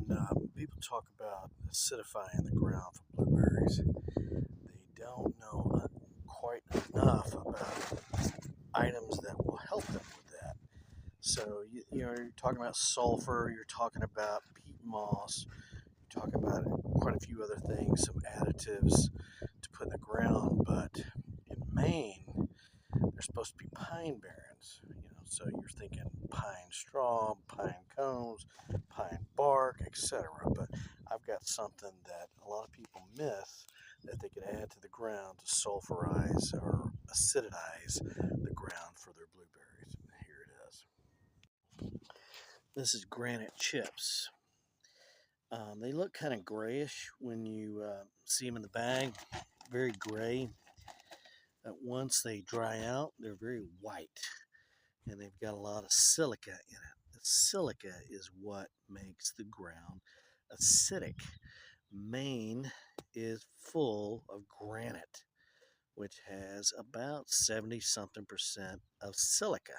When people talk about acidifying the ground for blueberries, they don't know quite enough about items that will help them with that. So, you're talking about sulfur, you're talking about peat moss, you're talking about quite a few other things, some additives to put in the ground. But in Maine, they're supposed to be pine barrens, so you're thinking pine straw, pine cones, pine bark, etc. But I've got something that a lot of people miss that they could add to the ground to sulfurize or acidize the ground for their blueberries. Here it is. This is granite chips. They look kind of grayish when you see them in the bag, very gray. Once they dry out, they're very white, and they've got a lot of silica in it. The silica is what makes the ground acidic. Maine is full of granite, which has about 70 something percent of silica,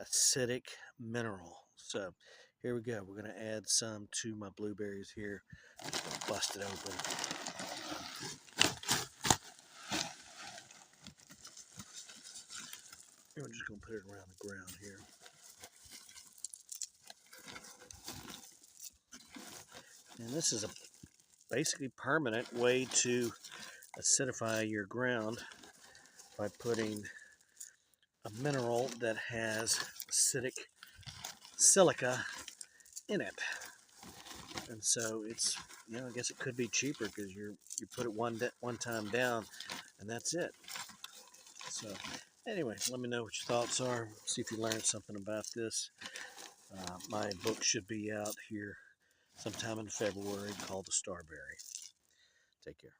acidic mineral. So here we go. We're going to add some to my blueberries here. Bust it open. We're just going to put it around the ground here. And this is a basically permanent way to acidify your ground by putting a mineral that has acidic silica in it. And so it's, I guess it could be cheaper because you put it one time down and that's it. So anyway, let me know what your thoughts are. See if you learned something about this. My book should be out here sometime in February called The Starberry. Take care.